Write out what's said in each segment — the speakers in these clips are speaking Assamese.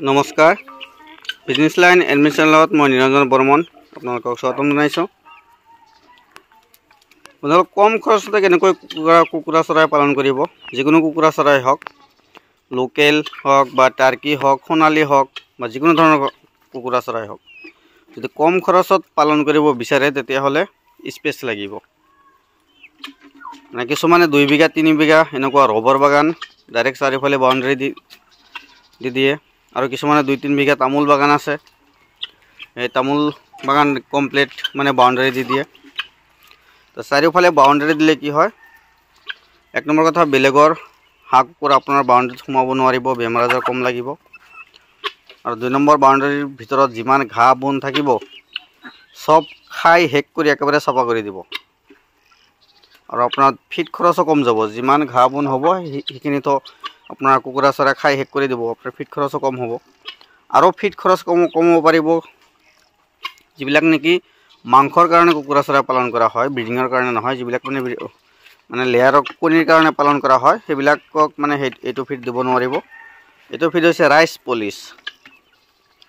নমস্কাৰ বিজনেছ লাইন এডমিশ্যন লগত মই নিৰঞ্জন বৰ্মন আপোনালোকক স্বাগতম জনাইছোঁ। আপোনালোক কম খৰচতে কেনেকৈ কুকুৰা চৰাই পালন কৰিব, যিকোনো কুকুৰা চৰাই হওক, লোকেল হওক বা টাৰ্কি হওক, সোণালী হওক বা যিকোনো ধৰণৰ কুকুৰা চৰাই হওক, যদি কম খৰচত পালন কৰিব বিচাৰে তেতিয়াহ'লে স্পেচ লাগিব। মানে কিছুমানে 2 বিঘা 3 বিঘা এনেকুৱা ৰবৰ বাগান ডাইৰেক্ট চাৰিওফালে বাউণ্ডাৰী দি দিয়ে, আৰু কিছুমানে 2-3 বিঘা তামোল বাগান আছে, এই তামোল বাগান কমপ্লিট মানে বাউণ্ডাৰী দি দিয়ে। তো চাৰিওফালে বাউণ্ডাৰী দিলে কি হয়, এক নম্বৰ কথা বেলেগৰ হাঁহ কুকুৰা আপোনাৰ বাউণ্ডাৰীত সোমাব নোৱাৰিব, বেমাৰ আজাৰ কম লাগিব। আৰু 2 নম্বৰ বাউণ্ডাৰীৰ ভিতৰত যিমান ঘাঁহ বন থাকিব চব খাই শেষ কৰি একেবাৰে চাফা কৰি দিব, আৰু আপোনাৰ ফিড খৰচো কম যাব। যিমান ঘাঁহ বন হ'ব সেইখিনিতো আপোনাৰ কুকুৰা চৰাই খাই শেষ কৰি দিব, আপোনাৰ ফিড খৰচো কম হ'ব। আৰু ফিড খৰচ কমাব পাৰিব যিবিলাক নেকি মাংসৰ কাৰণে কুকুৰা চৰাই পালন কৰা হয়, ব্ৰিডিঙৰ কাৰণে নহয়, যিবিলাক মানে লেয়াৰৰ কণীৰ কাৰণে পালন কৰা হয় সেইবিলাকক মানে এইটো ফিড দিব নোৱাৰিব। এইটো ফিড হৈছে ৰাইচ পলিছ,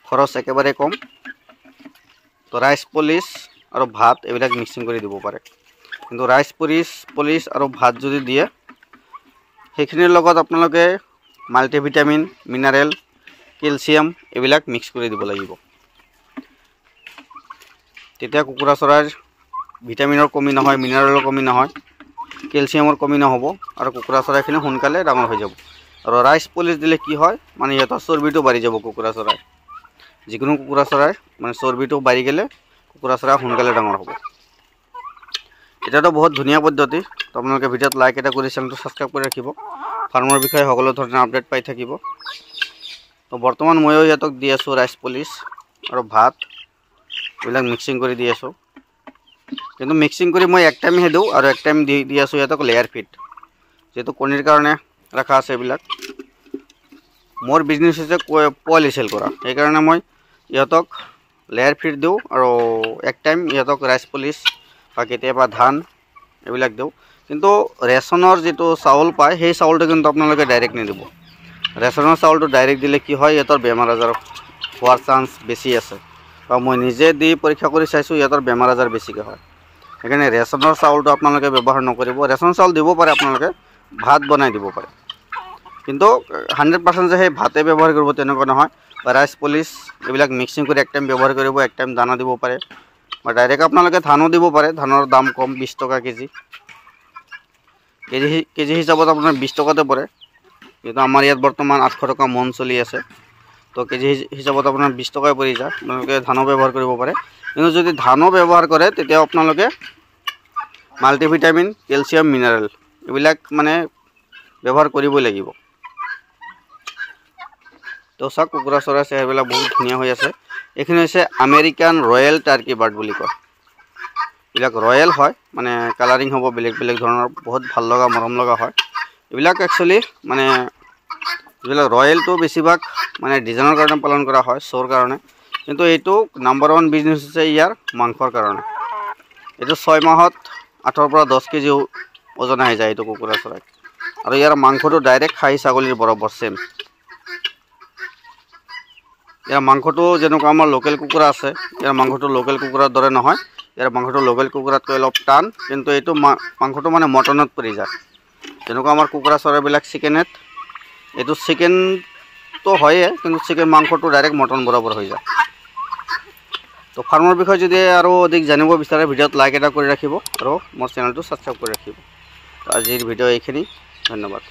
খৰচ একেবাৰে কম। তো ৰাইচ পলিছ আৰু ভাত এইবিলাক মিক্সিং কৰি দিব পাৰে, কিন্তু ৰাইচ পলিছ আৰু ভাত যদি দিয়ে সেইখিনিৰ লগত আপোনালোকে মাল্টিভিটামিন, মিনাৰেল, কেলছিয়াম এইবিলাক মিক্স কৰি দিব লাগিব। তেতিয়া কুকুৰা চৰাইৰ ভিটামিনৰ কমি নহয়, মিনাৰেলৰ কমি নহয়, কেলছিয়ামৰ কমি নহ'ব, আৰু কুকুৰা চৰাইখিনি সোনকালে ডাঙৰ হৈ যাব। আৰু ৰাইচ পলিছ দিলে কি হয়, মানে সিহঁতৰ চৰ্বিটো বাঢ়ি যাব কুকুৰা চৰাই। যিকোনো কুকুৰা চৰাইৰ মানে চৰ্বিটো বাঢ়ি গ'লে কুকুৰা চৰাই সোনকালে ডাঙৰ হ'ব। এটাতো বহুত ধুনীয়া পদ্ধতি। তো আপোনালোকে ভিডিঅ'ত লাইক এটা কৰি চেনেলটো ছাবস্ক্ৰাইব কৰি ৰাখিব, ফাৰ্মৰ বিষয়ে সকলো ধৰণৰ আপডেট পাই থাকিব। তো বৰ্তমান ময়ো ইহঁতক দি আছোঁ ৰাইচ পলিছ আৰু ভাত এইবিলাক মিক্সিং কৰি দি আছোঁ, কিন্তু মিক্সিং কৰি মই এক টাইমহে দিওঁ, আৰু এক টাইম দি আছোঁ ইহঁতক লেয়াৰ ফিড, যিহেতু কণীৰ কাৰণে ৰখা আছে। এইবিলাক মোৰ বিজনেছ হৈছে পোৱালি চেল কৰা, সেইকাৰণে মই ইহঁতক লেয়াৰ ফিড দিওঁ, আৰু এক টাইম ইহঁতক ৰাইচ পলিছ বা কেতিয়াবা ধান এইবিলাক দিওঁ। কিন্তু ৰেচনৰ যিটো চাউল পায় সেই চাউলটো কিন্তু আপোনালোকে ডাইৰেক্ট নিদিব। ৰেচনৰ চাউলটো ডাইৰেক্ট দিলে কি হয়, ইহঁতৰ বেমাৰ আজাৰ হোৱাৰ চান্স বেছি আছে, বা মই নিজে দি পৰীক্ষা কৰি চাইছোঁ ইহঁতৰ বেমাৰ আজাৰ বেছিকৈ হয়। সেইকাৰণে ৰেচনৰ চাউলটো আপোনালোকে ব্যৱহাৰ নকৰিব। ৰেচন চাউল দিব পাৰে আপোনালোকে, ভাত বনাই দিব পাৰে, কিন্তু 100% যে সেই ভাতে ব্যৱহাৰ কৰিব তেনেকুৱা নহয়। বা ৰাইচ পলিছ এইবিলাক মিক্সিং কৰি এক টাইম ব্যৱহাৰ কৰিব, এক টাইম দানা দিব পাৰে, বা ডাইৰেক্ট আপোনালোকে ধানো দিব পাৰে। ধানৰ দাম কম, 20 টকা কেজি হিচাপত আপোনাৰ 20 টকাতে পৰে, কিন্তু আমাৰ ইয়াত বৰ্তমান 800 টকা মন চলি আছে। তো কেজি হিচাপত আপোনাৰ 20 টকাই পৰি যায়। আপোনালোকে ধানো ব্যৱহাৰ কৰিব পাৰে, কিন্তু যদি ধানো ব্যৱহাৰ কৰে তেতিয়া আপোনালোকে মাল্টিভিটামিন, কেলছিয়াম, মিনাৰেল এইবিলাক মানে ব্যৱহাৰ কৰিবই লাগিব। তো চাওক কুকুৰা চৰাই চেহেৰাবিলাক বহুত ধুনীয়া হৈ আছে। এইখিনি হৈছে আমেৰিকান ৰয়েল টাৰ্কি বাৰ্ড বুলি কয়। এইবিলাক ৰয়েল হয়, মানে কালাৰিং হ'ব বেলেগ বেলেগ ধৰণৰ, বহুত ভাল লগা মৰম লগা হয়। এইবিলাক একচুৱেলি মানে যিবিলাক ৰয়েলটো বেছিভাগ মানে ডিজাইনৰ কাৰণে পালন কৰা হয়, শ্ব'ৰ কাৰণে, কিন্তু এইটো নাম্বাৰ 1 বিজনেছ হৈছে ইয়াৰ মাংসৰ কাৰণে। এইটো 6 মাহত 8ৰ পৰা 10 কেজি ওজন আহি যায় এইটো কুকুৰা চৰাই, আৰু ইয়াৰ মাংসটো ডাইৰেক্ট খাহী ছাগলীৰ বৰাবৰ চেম। ইয়াৰ মাংসটো যেনেকুৱা আমাৰ লোকেল কুকুৰা আছে, ইয়াৰ মাংসটো লোকেল কুকুৰাৰ দৰে নহয়। ইয়াৰ মাংসটো লোকেল কুকুৰাতকৈ অলপ টান, কিন্তু এইটো মাংসটো মানে মটনত পৰি যায়। যেনেকুৱা আমাৰ কুকুৰা চৰাইবিলাক চিকেনেট, এইটো চিকেনটো হয়ে, কিন্তু চিকেন মাংসটো ডাইৰেক্ট মটন বৰাবৰ হৈ যায়। তো ফাৰ্মৰ বিষয়ে যদি আৰু অধিক জানিব বিচাৰে ভিডিঅ'ত লাইক এটা কৰি ৰাখিব, আৰু মোৰ চেনেলটো ছাবস্ক্ৰাইব কৰি ৰাখিব। তো আজিৰ ভিডিঅ' এইখিনি, ধন্যবাদ।